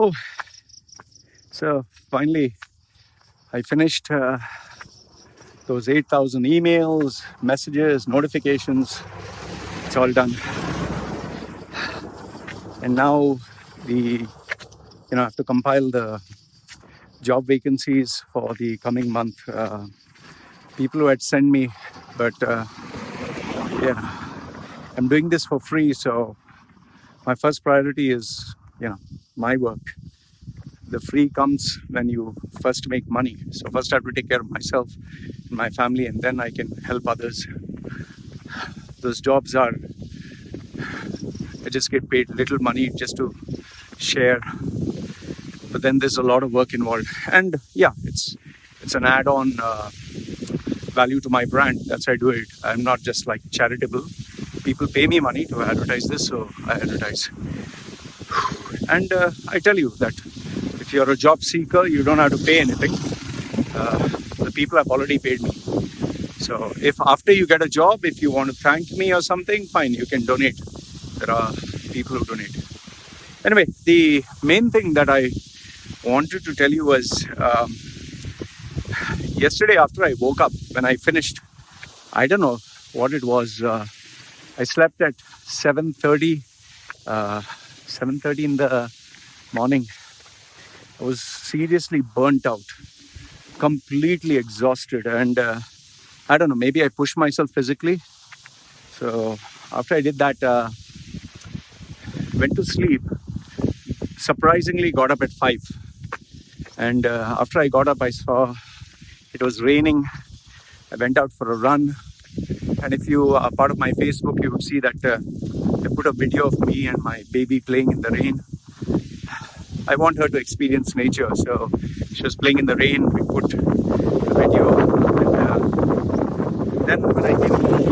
Hello. So finally, I finished those 8,000 emails, messages, notifications. It's all done. And now I have to compile the job vacancies for the coming month. People who had sent me, but I'm doing this for free. So my first priority is, my work. The free comes when you first make money. So first I have to take care of myself and my family, and then I can help others. Those jobs I just get paid little money just to share, but then there's a lot of work involved. And it's an add-on value to my brand. That's why I do it. I'm not just like charitable. People pay me money to advertise this, so I advertise. And I tell you that if you're a job seeker, you don't have to pay anything. The people have already paid me. So if after you get a job, if you want to thank me or something, fine, you can donate. There are people who donate. Anyway, the main thing that I wanted to tell you was yesterday after I woke up, when I finished, I don't know what it was. I slept at 7:30 in the morning. I was seriously burnt out, completely exhausted, and I don't know, maybe I pushed myself physically. So after I did that, went to sleep. Surprisingly, got up at 5. And after I got up, I saw it was raining. I went out for a run. And if you are part of my Facebook, you would see that I put a video of me and my baby playing in the rain. I want her to experience nature. So she was playing in the rain. We put the video. And then when I came home,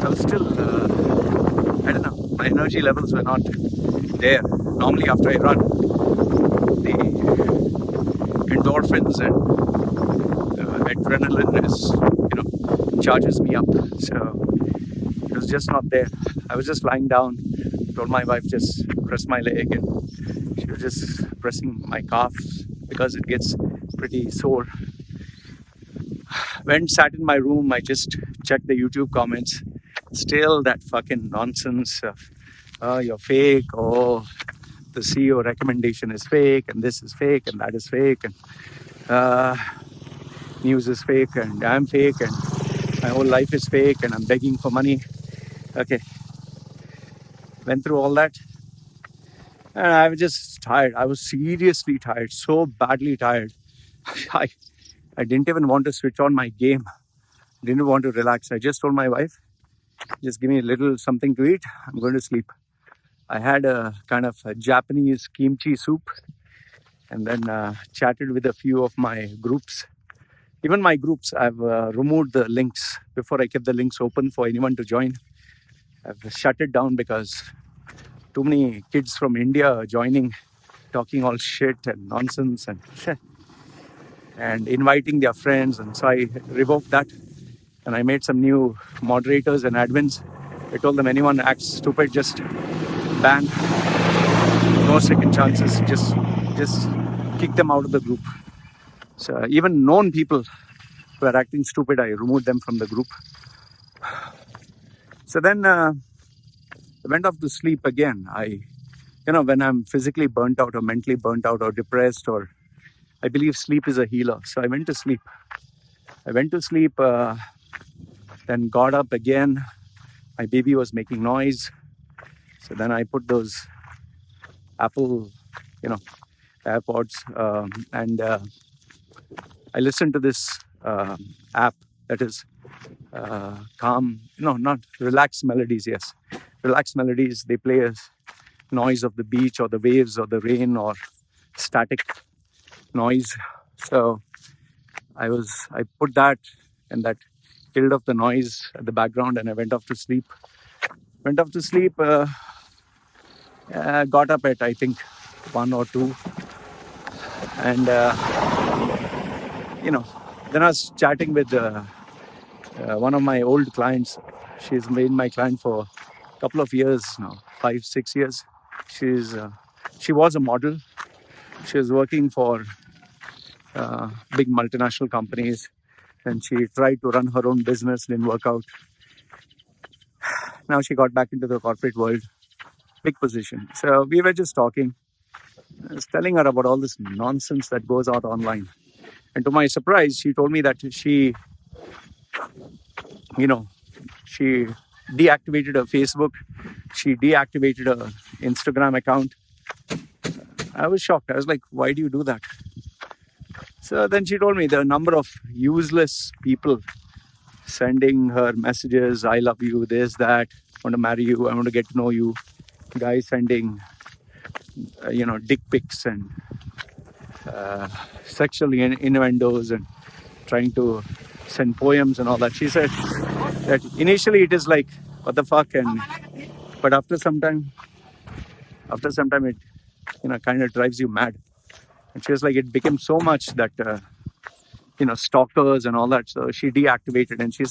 I was still, I don't know, my energy levels were not there. Normally after I run, the endorphins and adrenaline charges me up. So it was just not there. I was just lying down, told my wife just press my leg, and she was just pressing my calf because it gets pretty sore. Went, sat in my room, I just checked the YouTube comments. Still that fucking nonsense of, oh, you're fake, oh, the CEO recommendation is fake, and this is fake, and that is fake, and news is fake, and I'm fake, and my whole life is fake, and I'm begging for money. Okay. Went through all that. And I was just tired. I was seriously tired, so badly tired. I didn't even want to switch on my game. Didn't want to relax. I just told my wife, just give me a little something to eat. I'm going to sleep. I had a kind of a Japanese kimchi soup, and then chatted with a few of my groups. Even my groups, I've removed the links. Before I kept the links open for anyone to join. I've shut it down because too many kids from India are joining, talking all shit and nonsense and inviting their friends. And so I revoked that. And I made some new moderators and admins. I told them anyone acts stupid, just ban. No second chances. Just kick them out of the group. So even known people who are acting stupid, I removed them from the group. So then I went off to sleep again. When I'm physically burnt out or mentally burnt out or depressed, or I believe sleep is a healer. So I went to sleep. Then got up again. My baby was making noise. So then I put those Apple, AirPods, and I listened to this app that is calm, not relaxed melodies, yes. Relaxed melodies, they play a noise of the beach or the waves or the rain or static noise. So I put that, and that killed off the noise at the background, and I went off to sleep. Got up at I think 1 or 2, and then I was chatting with one of my old clients. She's been my client for a couple of years now, 5-6 years. She She was a model. She was working for big multinational companies, and she tried to run her own business, didn't work out. Now she got back into the corporate world, big position. So we were just talking. I was telling her about all this nonsense that goes out online. And to my surprise, she told me that you know, she deactivated her Facebook. She deactivated her Instagram account. I was shocked. I was like, why do you do that? So then she told me the number of useless people sending her messages, I love you, this, that, I want to marry you, I want to get to know you. Guys sending, dick pics and sexual innuendos and trying to send poems and all that. She said that initially it is like, what the fuck? But after some time it, kind of drives you mad. And she was like, it became so much that, stalkers and all that. So she deactivated, and she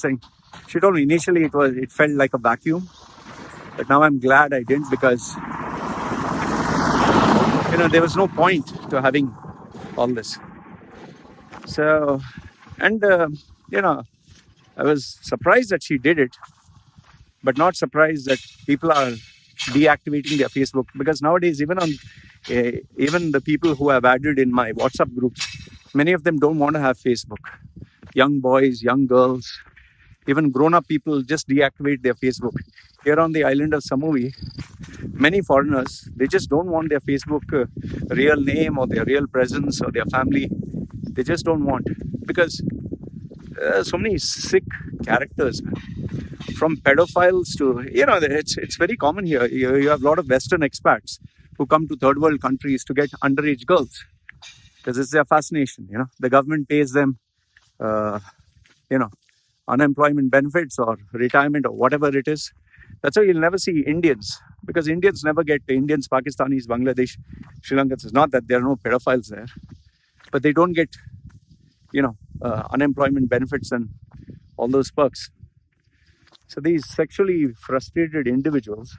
told me initially it felt like a vacuum, but now I'm glad I didn't, because, there was no point to having all this. So, and, I was surprised that she did it, but not surprised that people are deactivating their Facebook, because nowadays even the people who have added in my WhatsApp groups, many of them don't want to have Facebook. Young boys, young girls, even grown-up people just deactivate their Facebook. Here on the island of Samui, many foreigners, they just don't want their Facebook real name or their real presence or their family. They just don't want, because so many sick characters, from pedophiles to, it's very common here. You have a lot of Western expats who come to third world countries to get underage girls, because it's their fascination. The government pays them, unemployment benefits or retirement or whatever it is. That's why you'll never see Indians, because Indians never get Indians, Pakistanis, Bangladesh, Sri Lankans. It's not that there are no pedophiles there, but they don't get, unemployment benefits and all those perks. So these sexually frustrated individuals,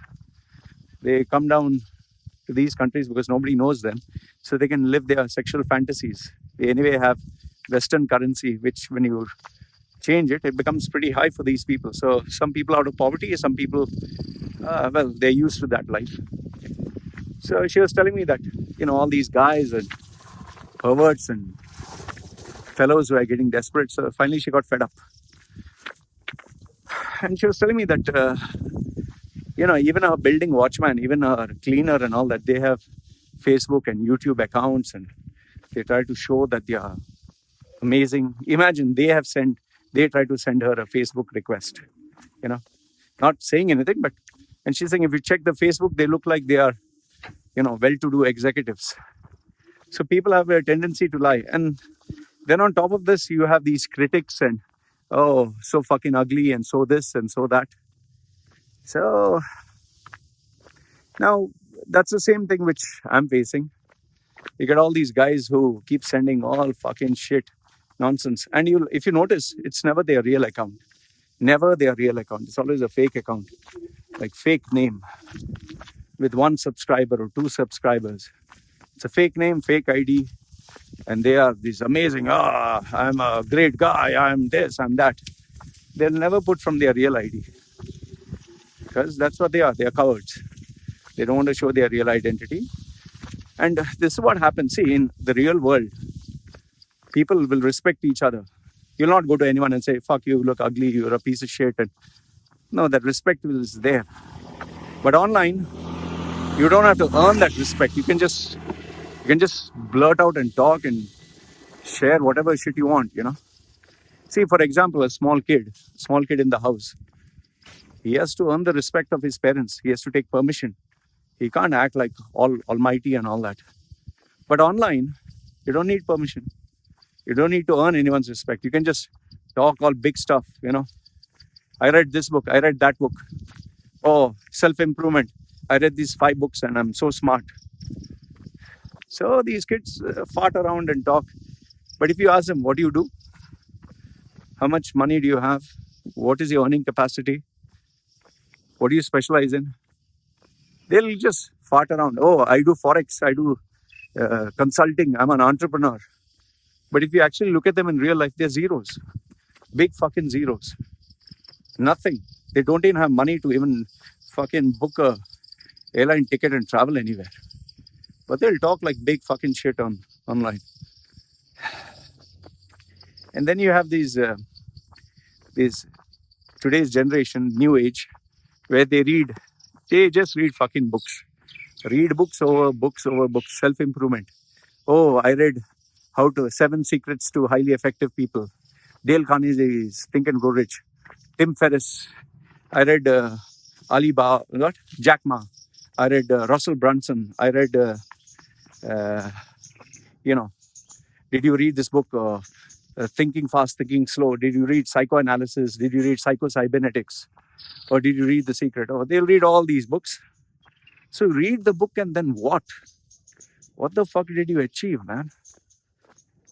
they come down to these countries because nobody knows them, so they can live their sexual fantasies. They anyway have Western currency, which when you change it, it becomes pretty high for these people. So some people out of poverty, some people, they're used to that life. So she was telling me that, all these guys and perverts and fellows who are getting desperate. So finally she got fed up. And she was telling me that, even our building watchman, even our cleaner and all that, they have Facebook and YouTube accounts, and they try to show that they are amazing. Imagine they try to send her a Facebook request, not saying anything, and she's saying if you check the Facebook, they look like they are, well-to-do executives. So people have a tendency to lie. And then on top of this, you have these critics and, oh, so fucking ugly and so this and so that. So now that's the same thing which I'm facing. You get all these guys who keep sending all fucking shit, nonsense. And if you notice, it's never their real account. Never their real account. It's always a fake account, like fake name with 1 subscriber or 2 subscribers. It's a fake name, fake ID. And they are these amazing, I'm a great guy, I'm this, I'm that. They'll never put from their real ID, because that's what they are. They are cowards. They don't want to show their real identity. And this is what happens. See, in the real world, people will respect each other. You'll not go to anyone and say, fuck you, look ugly, you're a piece of shit. And no, that respect is there. But online, you don't have to earn that respect. You can just blurt out and talk and share whatever shit you want, See, for example, a small kid in the house, he has to earn the respect of his parents. He has to take permission. He can't act like almighty and all that. But online, you don't need permission. You don't need to earn anyone's respect. You can just talk all big stuff, I read this book, I read that book. Oh, self-improvement. I read these 5 books and I'm so smart. So these kids fart around and talk. But if you ask them, what do you do? How much money do you have? What is your earning capacity? What do you specialize in? They'll just fart around. Oh, I do Forex, I do consulting, I'm an entrepreneur. But if you actually look at them in real life, they're zeros. Big fucking zeros. Nothing. They don't even have money to even fucking book a airline ticket and travel anywhere. But they'll talk like big fucking shit online. And then you have these today's generation, new age, where they just read fucking books. Read books over books over books, self-improvement. Oh, I read how to 7 Secrets to Highly Effective People. Dale Carnegie's Think and Grow Rich. Tim Ferriss. I read Jack Ma. I read Russell Brunson. I read, did you read this book, Thinking Fast, Thinking Slow? Did you read Psychoanalysis? Did you read Psychocybernetics? Or did you read The Secret? Oh, they'll read all these books. So read the book and then what? What the fuck did you achieve, man?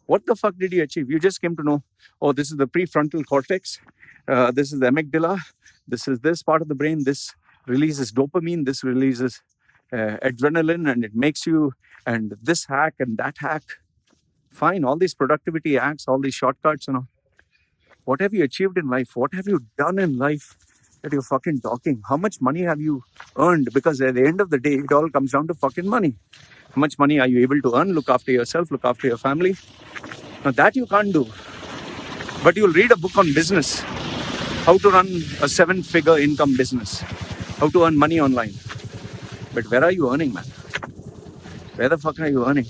What the fuck did you achieve? You just came to know, oh, this is the prefrontal cortex. This is the amygdala. This is this part of the brain. This releases dopamine. This releases adrenaline, and it makes you, and this hack and that hack. Fine, all these productivity hacks, all these shortcuts, What have you achieved in life? What have you done in life that you're fucking talking? How much money have you earned? Because at the end of the day, it all comes down to fucking money. How much money are you able to earn? Look after yourself, look after your family. Now that you can't do. But you'll read a book on business. How to run a 7-figure income business. How to earn money online. But where are you earning, man? Where the fuck are you earning?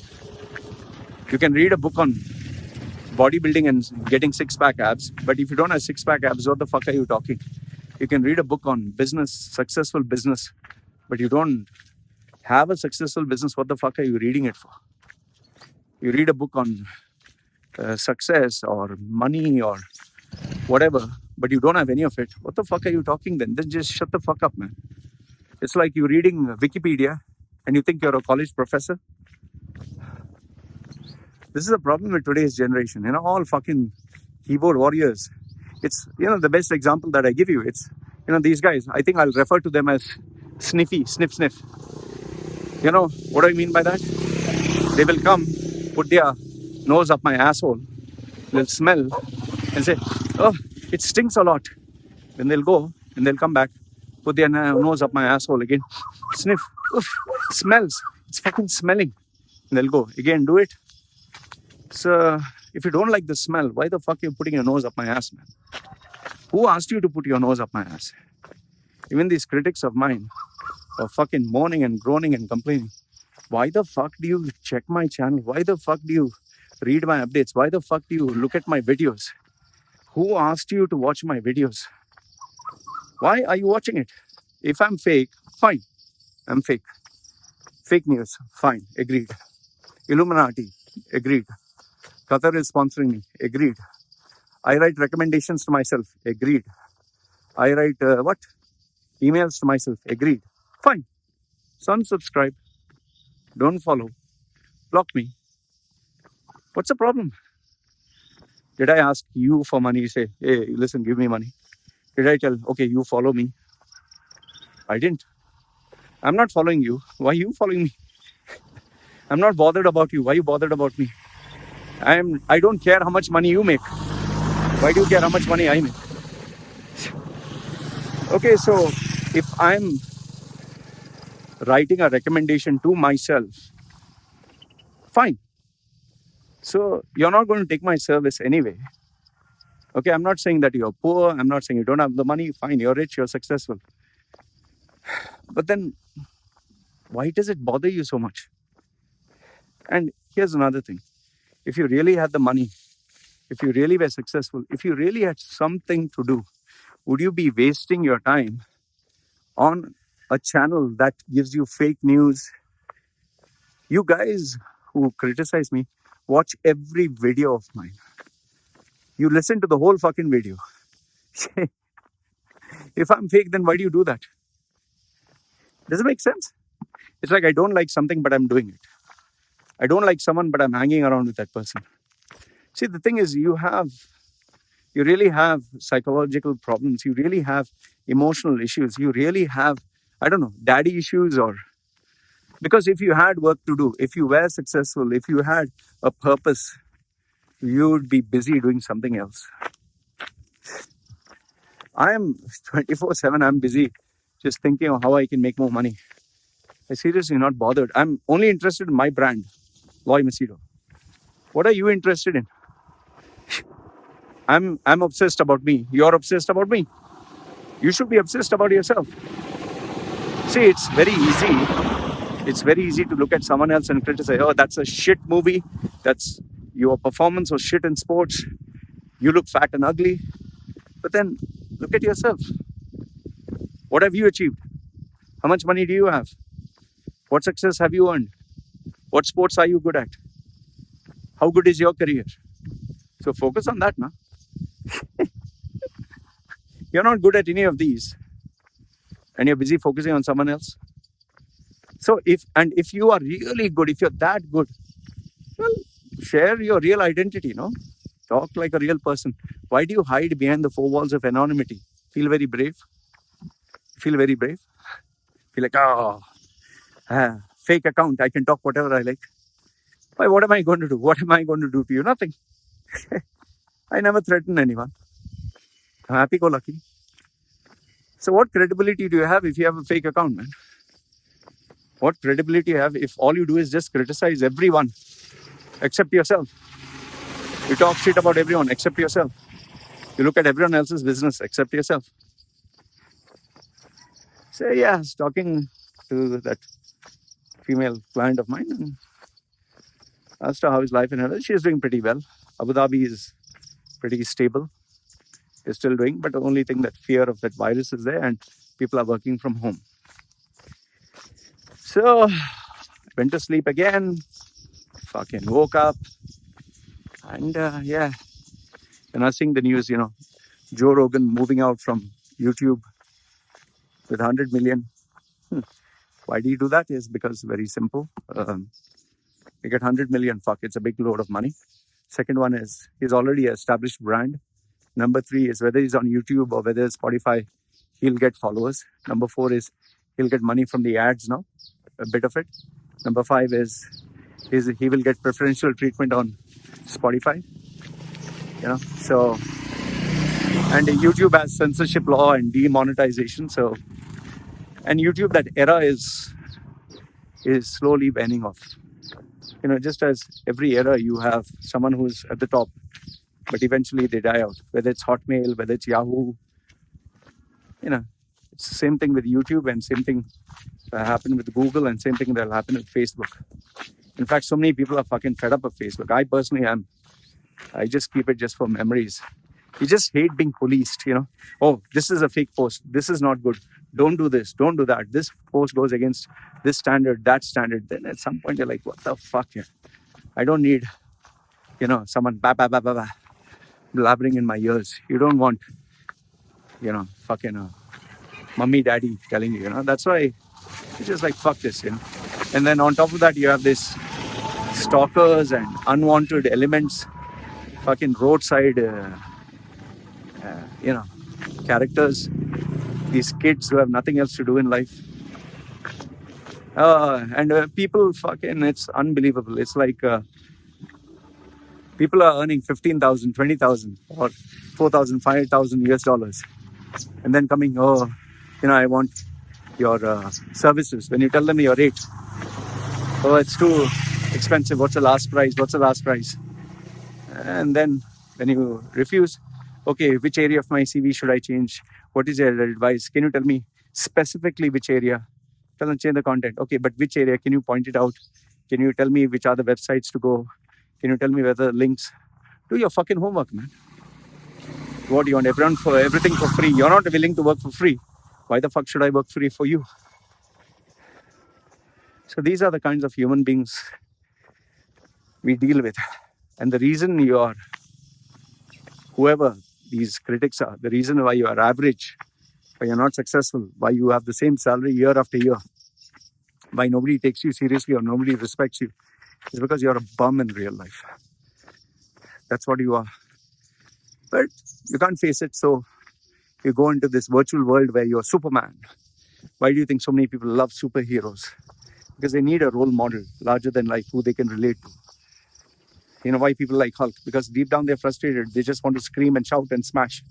You can read a book on bodybuilding and getting 6-pack abs. But if you don't have 6-pack abs, what the fuck are you talking? You can read a book on business, successful business. But you don't have a successful business. What the fuck are you reading it for? You read a book on success or money or whatever, but you don't have any of it. What the fuck are you talking then? Then just shut the fuck up, man. It's like you reading Wikipedia and you think you're a college professor. This is a problem with today's generation. All fucking keyboard warriors. It's, the best example that I give you. It's, these guys, I think I'll refer to them as sniffy, sniff. What do I mean by that? They will come, put their nose up my asshole, they'll smell and say, oh, it stinks a lot. Then they'll go and they'll come back, put their nose up my asshole again, sniff, oof, smells, it's fucking smelling. And they'll go again, do it. So if you don't like the smell, why the fuck are you putting your nose up my ass, man? Who asked you to put your nose up my ass? Even these critics of mine are fucking moaning and groaning and complaining. Why the fuck do you check my channel? Why the fuck do you read my updates? Why the fuck do you look at my videos? Who asked you to watch my videos? Why are you watching it? If I'm fake, fine. I'm fake. Fake news, fine. Agreed. Illuminati, agreed. Qatar is sponsoring me, agreed. I write recommendations to myself, agreed. I write emails to myself, agreed. Fine. So unsubscribe. Don't follow. Block me. What's the problem? Did I ask you for money? You say, hey, listen, give me money. Did I tell, okay, you follow me? I didn't. I'm not following you. Why are you following me? I'm not bothered about you. Why are you bothered about me? I don't care how much money you make. Why do you care how much money I make? Okay, so if I'm writing a recommendation to myself, fine. So you're not going to take my service anyway. Okay, I'm not saying that you're poor. I'm not saying you don't have the money. Fine, you're rich, you're successful. But then, why does it bother you so much? And here's another thing. If you really had the money, if you really were successful, if you really had something to do, would you be wasting your time on a channel that gives you fake news? You guys who criticize me, watch every video of mine. You listen to the whole fucking video. If I'm fake, then why do you do that? Does it make sense? It's like I don't like something, but I'm doing it. I don't like someone, but I'm hanging around with that person. See, the thing is, you really have psychological problems. You really have emotional issues. You really have I don't know, daddy issues, or because if you had work to do, if you were successful, if you had a purpose, you would be busy doing something else. I am 24/7. I'm busy just thinking of how I can make more money. I'm seriously not bothered. I'm only interested in my brand, Loy Machedo. What are you interested in? I'm obsessed about me. You're obsessed about me. You should be obsessed about yourself. See, it's very easy. It's very easy to look at someone else and criticize. Oh, that's a shit movie. That's your performance was shit in sports. You look fat and ugly. But then look at yourself. What have you achieved? How much money do you have? What success have you earned? What sports are you good at? How good is your career? So focus on that now. You're not good at any of these, and you're busy focusing on someone else. So if you are really good, if you're that good, well, share your real identity, no? Talk like a real person. Why do you hide behind the four walls of anonymity? Feel very brave. Feel very brave. Feel like, fake account. I can talk whatever I like. Why? What am I going to do? What am I going to do to you? Nothing. I never threaten anyone. I'm happy go lucky. So what credibility do you have if you have a fake account, man? What credibility you have if all you do is just criticize everyone except yourself? You talk shit about everyone except yourself. You look at everyone else's business except yourself. So yeah, I was talking to that female client of mine and asked her how is life in her. She's doing pretty well. Abu Dhabi is pretty stable. They're still doing, but the only thing, that fear of that virus is there and people are working from home. So I went to sleep again, fucking woke up, and yeah. And I was seeing the news, Joe Rogan moving out from YouTube with 100 million. Why do you do that? Is because very simple. You get 100 million, fuck, it's a big load of money. Second one is he's already an established brand. Number 3 is whether he's on YouTube or whether it's Spotify, he'll get followers. Number 4 is he'll get money from the ads now, a bit of it. Number 5 is he will get preferential treatment on Spotify. So, and YouTube has censorship law and demonetization. So, and YouTube, that era is slowly waning off. Just as every era you have someone who's at the top, but eventually they die out. Whether it's Hotmail, whether it's Yahoo, it's the same thing with YouTube, and same thing that happened with Google, and same thing that'll happen with Facebook. In fact, so many people are fucking fed up of Facebook. I personally am. I just keep it just for memories. You just hate being policed, Oh, this is a fake post. This is not good. Don't do this. Don't do that. This post goes against this standard, that standard. Then at some point you're like, what the fuck? Yeah? I don't need, someone blabbering in my ears. You don't want, fucking mummy, daddy telling you, That's why it's just like, fuck this, And then on top of that, you have this stalkers and unwanted elements, fucking roadside, characters, these kids who have nothing else to do in life. And people fucking, it's unbelievable. It's like people are earning 15,000, 20,000 or 4,000, 5,000 US dollars. And then coming, I want your services. When you tell them your rate, it's too expensive. What's the last price? What's the last price? And then when you refuse, okay, which area of my CV should I change? What is your advice? Can you tell me specifically which area? Tell them change the content. Okay, but which area? Can you point it out? Can you tell me which are the websites to go? Can you tell me whether links? Do your fucking homework, man. What do you want? Everyone for everything for free. You're not willing to work for free. Why the fuck should I work free for you? So these are the kinds of human beings we deal with. And the reason you are, whoever these critics are, the reason why you are average, why you're not successful, why you have the same salary year after year, why nobody takes you seriously or nobody respects you, is because you're a bum in real life. That's what you are. But you can't face it, so you go into this virtual world where you're Superman. Why do you think so many people love superheroes? Because they need a role model larger than life who they can relate to. You know why people like Hulk? Because deep down they're frustrated. They just want to scream and shout and smash.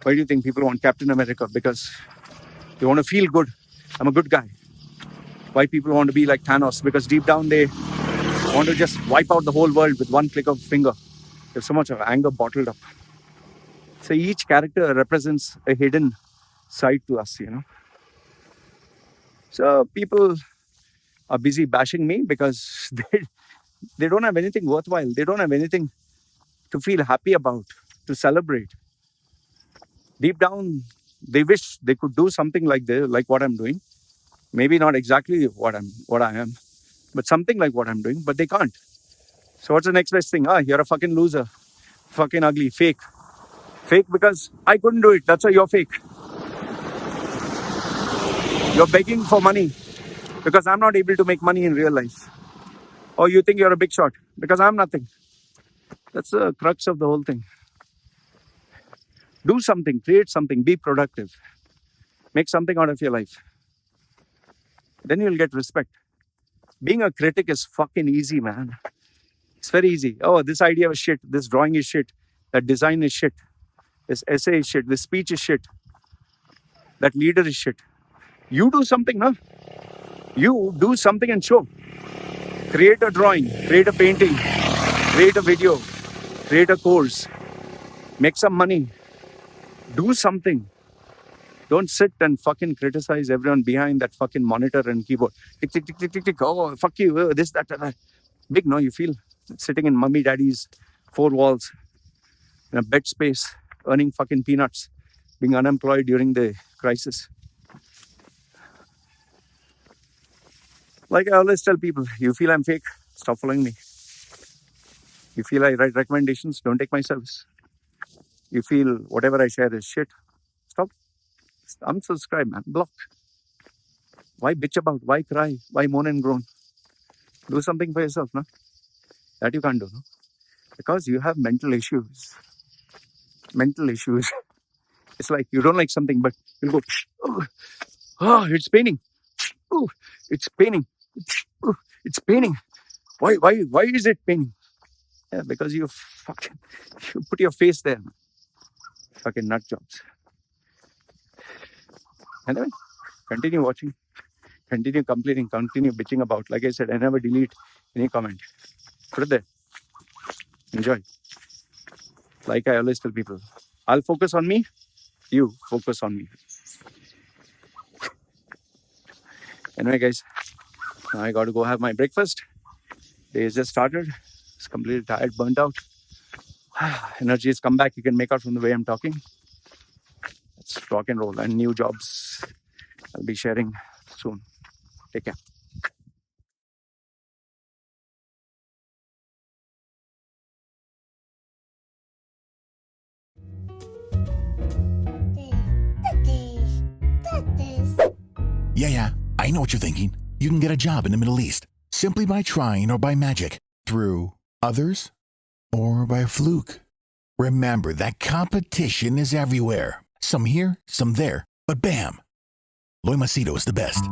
Why do you think people want Captain America? Because they want to feel good. I'm a good guy. Why people want to be like Thanos? Because deep down they want to just wipe out the whole world with one click of a finger. There's so much of anger bottled up. So each character represents a hidden side to us, you know. So people are busy bashing me because they don't have anything worthwhile. They don't have anything to feel happy about, to celebrate. Deep down, they wish they could do something like what I'm doing. Maybe not exactly what I am, but something like what I'm doing, but they can't. So what's the next best thing? You're a fucking loser. Fucking ugly. Fake. Fake because I couldn't do it. That's why you're fake. You're begging for money because I'm not able to make money in real life. Or you think you're a big shot because I'm nothing. That's the crux of the whole thing. Do something, create something, be productive. Make something out of your life. Then you'll get respect. Being a critic is fucking easy, man. It's very easy. Oh, this idea was shit. This drawing is shit. That design is shit. This essay is shit. This speech is shit. That leader is shit. You do something, no? You do something and show. Create a drawing, create a painting, create a video, create a course, make some money, do something. Don't sit and fucking criticize everyone behind that fucking monitor and keyboard. Tick, tick, tick, tick, tick, tick. Oh, fuck you. This, that. Big, no? You feel sitting in mummy daddy's four walls in a bed space, earning fucking peanuts, being unemployed during the crisis. Like I always tell people, you feel I'm fake, stop following me. You feel I write recommendations, don't take my service. You feel whatever I share is shit, stop. Unsubscribe, man. Block. Why bitch about? Why cry? Why moan and groan? Do something for yourself, no? That you can't do, no? Because you have mental issues. Mental issues. It's like you don't like something, but you'll go, oh, it's paining. Oh, it's paining. Oh, it's paining. Why is it paining? Yeah, because you put your face there. Fucking nut jobs. Anyway, continue watching, continue complaining, continue bitching about. Like I said, I never delete any comment. Put it there. Enjoy. Like I always tell people, I'll focus on me, you focus on me. Anyway, guys, I got to go have my breakfast. Day has just started. It's completely tired, burnt out. Energy has come back. You can make out from the way I'm talking. Let's rock and roll. And new jobs I'll be sharing soon. Take care. Yeah, I know what you're thinking. You can get a job in the Middle East simply by trying or by magic, through others or by fluke. Remember that competition is everywhere. Some here, some there, but bam! Loy Machedo is the best.